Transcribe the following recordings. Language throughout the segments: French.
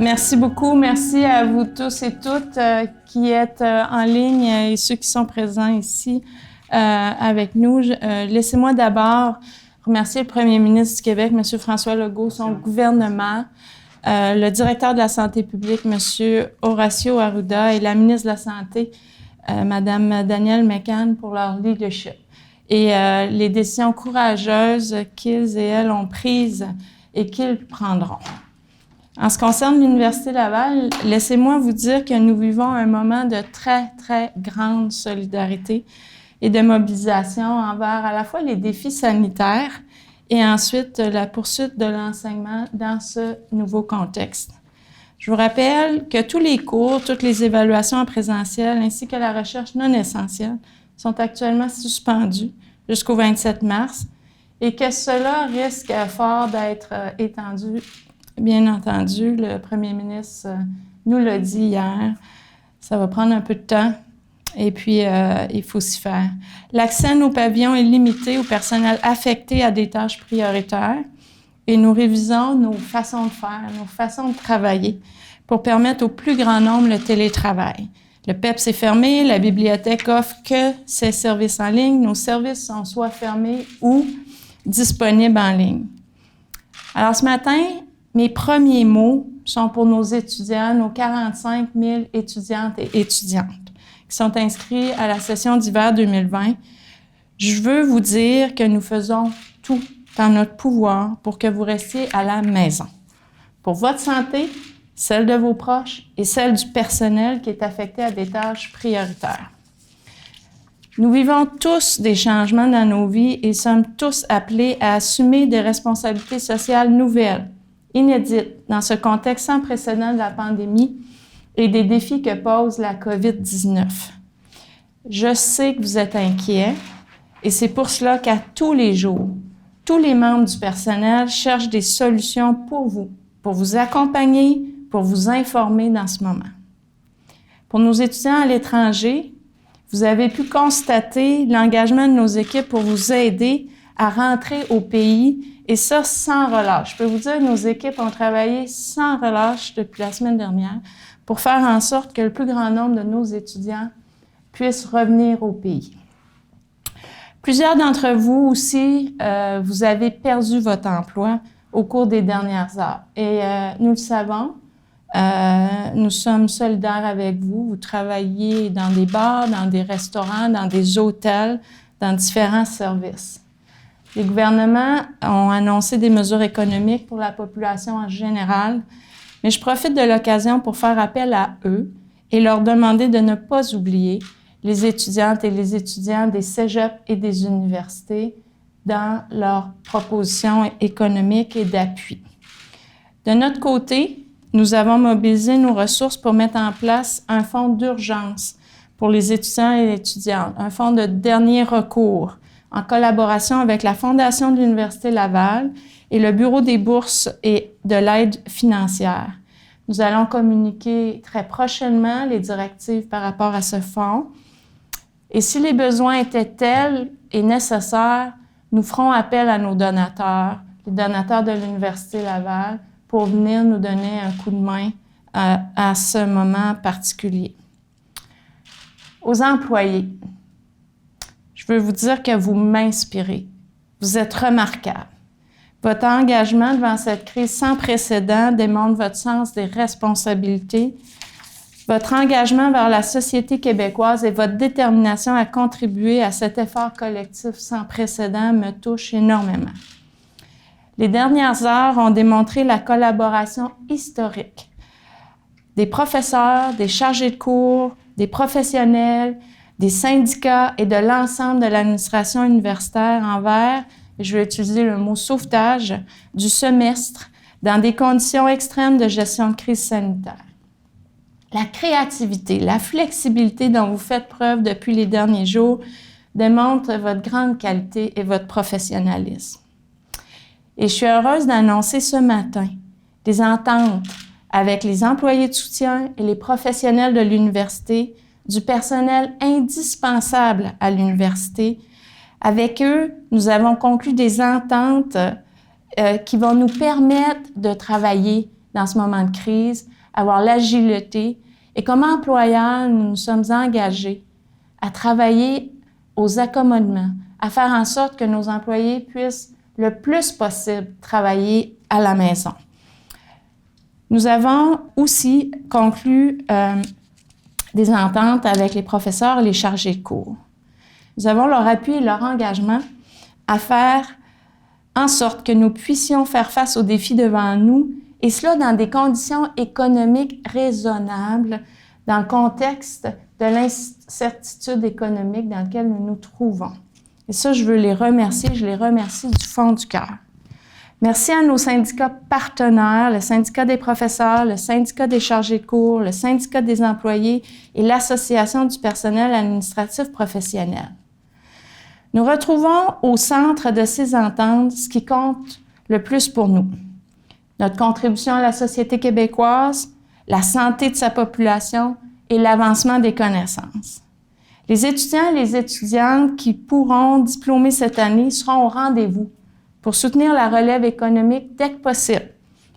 Merci beaucoup. Merci à vous tous et toutes qui êtes en ligne et ceux qui sont présents ici avec nous. Laissez-moi d'abord remercier le premier ministre du Québec, M. François Legault, son gouvernement, le directeur de la santé publique, M. Horacio Arruda, et la ministre de la Santé, Mme Danielle McCann, pour leur leadership et les décisions courageuses qu'ils et elles ont prises et qu'ils prendront. En ce qui concerne l'Université Laval, laissez-moi vous dire que nous vivons un moment de très, très grande solidarité et de mobilisation envers à la fois les défis sanitaires et ensuite la poursuite de l'enseignement dans ce nouveau contexte. Je vous rappelle que tous les cours, toutes les évaluations en présentiel ainsi que la recherche non essentielle sont actuellement suspendus jusqu'au 27 mars et que cela risque fort d'être étendu. Bien entendu, le premier ministre nous l'a dit hier, ça va prendre un peu de temps et puis il faut s'y faire. L'accès à nos pavillons est limité au personnel affecté à des tâches prioritaires et nous révisons nos façons de faire, nos façons de travailler pour permettre au plus grand nombre le télétravail. Le PEPS est fermé, la bibliothèque offre que ses services en ligne. Nos services sont soit fermés ou disponibles en ligne. Alors ce matin, mes premiers mots sont pour nos étudiants, nos 45 000 étudiantes et étudiantes qui sont inscrits à la session d'hiver 2020. Je veux vous dire que nous faisons tout en notre pouvoir pour que vous restiez à la maison. Pour votre santé, celle de vos proches et celle du personnel qui est affecté à des tâches prioritaires. Nous vivons tous des changements dans nos vies et sommes tous appelés à assumer des responsabilités sociales nouvelles, inédites dans ce contexte sans précédent de la pandémie et des défis que pose la COVID-19. Je sais que vous êtes inquiets et c'est pour cela qu'à tous les jours, tous les membres du personnel cherchent des solutions pour vous accompagner, pour vous informer dans ce moment. Pour nos étudiants à l'étranger, vous avez pu constater l'engagement de nos équipes pour vous aider à rentrer au pays, et ça sans relâche. Je peux vous dire que nos équipes ont travaillé sans relâche depuis la semaine dernière pour faire en sorte que le plus grand nombre de nos étudiants puissent revenir au pays. Plusieurs d'entre vous aussi, vous avez perdu votre emploi au cours des dernières heures. Et nous le savons, nous sommes solidaires avec vous. Vous travaillez dans des bars, dans des restaurants, dans des hôtels, dans différents services. Les gouvernements ont annoncé des mesures économiques pour la population en général, mais je profite de l'occasion pour faire appel à eux et leur demander de ne pas oublier les étudiantes et les étudiants des cégeps et des universités dans leurs propositions économiques et d'appui. De notre côté, nous avons mobilisé nos ressources pour mettre en place un fonds d'urgence pour les étudiants et les étudiantes, un fonds de dernier recours en collaboration avec la Fondation de l'Université Laval et le Bureau des bourses et de l'aide financière. Nous allons communiquer très prochainement les directives par rapport à ce fonds. Et si les besoins étaient tels et nécessaires, nous ferons appel à nos donateurs, les donateurs de l'Université Laval, pour venir nous donner un coup de main à ce moment particulier. Aux employés, je veux vous dire que vous m'inspirez. Vous êtes remarquables. Votre engagement devant cette crise sans précédent démontre votre sens des responsabilités, votre engagement vers la société québécoise et votre détermination à contribuer à cet effort collectif sans précédent me touchent énormément. Les dernières heures ont démontré la collaboration historique des professeurs, des chargés de cours, des professionnels, des syndicats et de l'ensemble de l'administration universitaire envers, je vais utiliser le mot sauvetage, du semestre dans des conditions extrêmes de gestion de crise sanitaire. La créativité, la flexibilité dont vous faites preuve depuis les derniers jours démontrent votre grande qualité et votre professionnalisme. Et je suis heureuse d'annoncer ce matin des ententes avec les employés de soutien et les professionnels de l'université, du personnel indispensable à l'université. Avec eux, nous avons conclu des ententes qui vont nous permettre de travailler dans ce moment de crise avoir l'agilité et comme employeurs, nous nous sommes engagés à travailler aux accommodements, à faire en sorte que nos employés puissent le plus possible travailler à la maison. Nous avons aussi conclu des ententes avec les professeurs et les chargés de cours. Nous avons leur appui et leur engagement à faire en sorte que nous puissions faire face aux défis devant nous, et cela dans des conditions économiques raisonnables, dans le contexte de l'incertitude économique dans lequel nous nous trouvons. Et ça, je veux les remercier, je les remercie du fond du cœur. Merci à nos syndicats partenaires, le syndicat des professeurs, le syndicat des chargés de cours, le syndicat des employés et l'Association du personnel administratif professionnel. Nous retrouvons au centre de ces ententes ce qui compte le plus pour nous. Notre contribution à la société québécoise, la santé de sa population et l'avancement des connaissances. Les étudiants et les étudiantes qui pourront diplômer cette année seront au rendez-vous pour soutenir la relève économique dès que possible.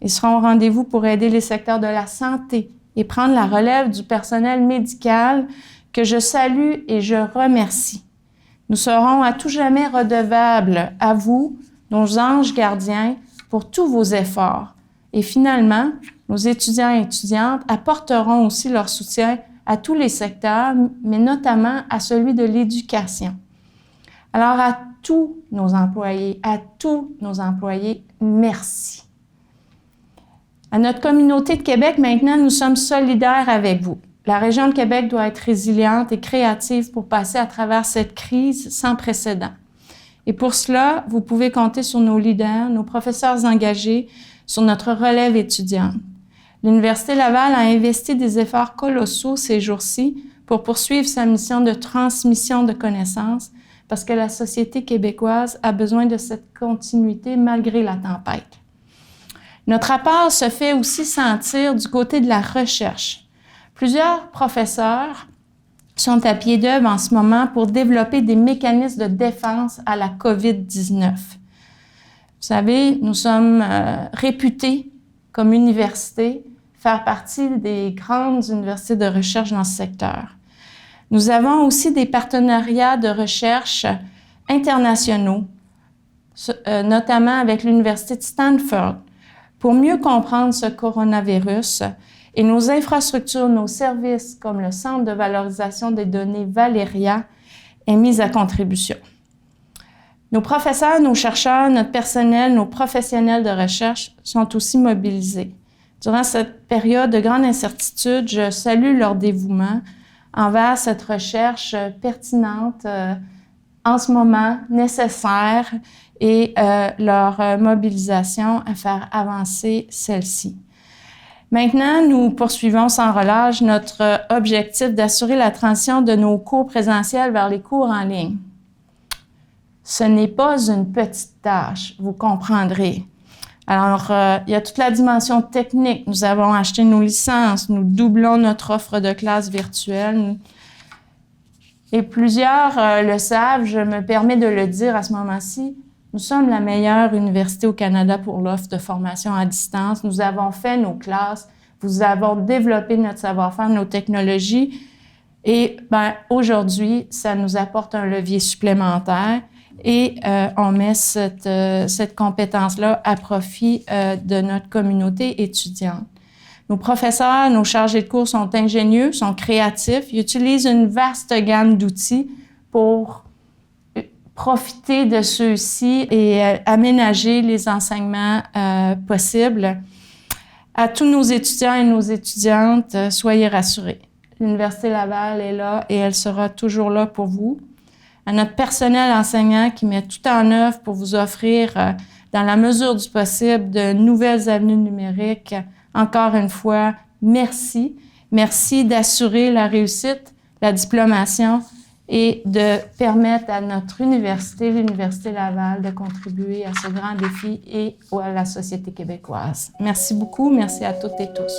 Ils seront au rendez-vous pour aider les secteurs de la santé et prendre la relève du personnel médical que je salue et je remercie. Nous serons à tout jamais redevables à vous, nos anges gardiens, pour tous vos efforts. Et finalement, nos étudiants et étudiantes apporteront aussi leur soutien à tous les secteurs, mais notamment à celui de l'éducation. Alors, à tous nos employés, merci. À notre communauté de Québec, maintenant, nous sommes solidaires avec vous. La région de Québec doit être résiliente et créative pour passer à travers cette crise sans précédent. Et pour cela, vous pouvez compter sur nos leaders, nos professeurs engagés, sur notre relève étudiante. L'Université Laval a investi des efforts colossaux ces jours-ci pour poursuivre sa mission de transmission de connaissances parce que la société québécoise a besoin de cette continuité malgré la tempête. Notre apport se fait aussi sentir du côté de la recherche. Plusieurs professeurs sont à pied d'œuvre en ce moment pour développer des mécanismes de défense à la COVID-19. Vous savez, nous sommes réputés comme université, faire partie des grandes universités de recherche dans ce secteur. Nous avons aussi des partenariats de recherche internationaux, notamment avec l'Université de Stanford, pour mieux comprendre ce coronavirus. Et nos infrastructures, nos services, comme le Centre de valorisation des données Valeria, est mis à contribution. Nos professeurs, nos chercheurs, notre personnel, nos professionnels de recherche sont aussi mobilisés. Durant cette période de grande incertitude, je salue leur dévouement envers cette recherche pertinente, en ce moment nécessaire, et leur mobilisation à faire avancer celle-ci. Maintenant, nous poursuivons sans relâche notre objectif d'assurer la transition de nos cours présentiels vers les cours en ligne. Ce n'est pas une petite tâche, vous comprendrez. Alors, il y a toute la dimension technique. Nous avons acheté nos licences, nous doublons notre offre de classe virtuelle. Et plusieurs le savent, je me permets de le dire à ce moment-ci, nous sommes la meilleure université au Canada pour l'offre de formation à distance. Nous avons fait nos classes, nous avons développé notre savoir-faire, nos technologies. Et aujourd'hui, ça nous apporte un levier supplémentaire et on met cette compétence-là à profit de notre communauté étudiante. Nos professeurs, nos chargés de cours sont ingénieux, sont créatifs, ils utilisent une vaste gamme d'outils pour profiter de ceux-ci et aménager les enseignements possibles. À tous nos étudiants et nos étudiantes, soyez rassurés. L'Université Laval est là et elle sera toujours là pour vous. À notre personnel enseignant qui met tout en œuvre pour vous offrir, dans la mesure du possible, de nouvelles avenues numériques, encore une fois, merci. Merci d'assurer la réussite, la diplomation, et de permettre à notre université, l'Université Laval, de contribuer à ce grand défi et à la société québécoise. Merci beaucoup. Merci à toutes et tous.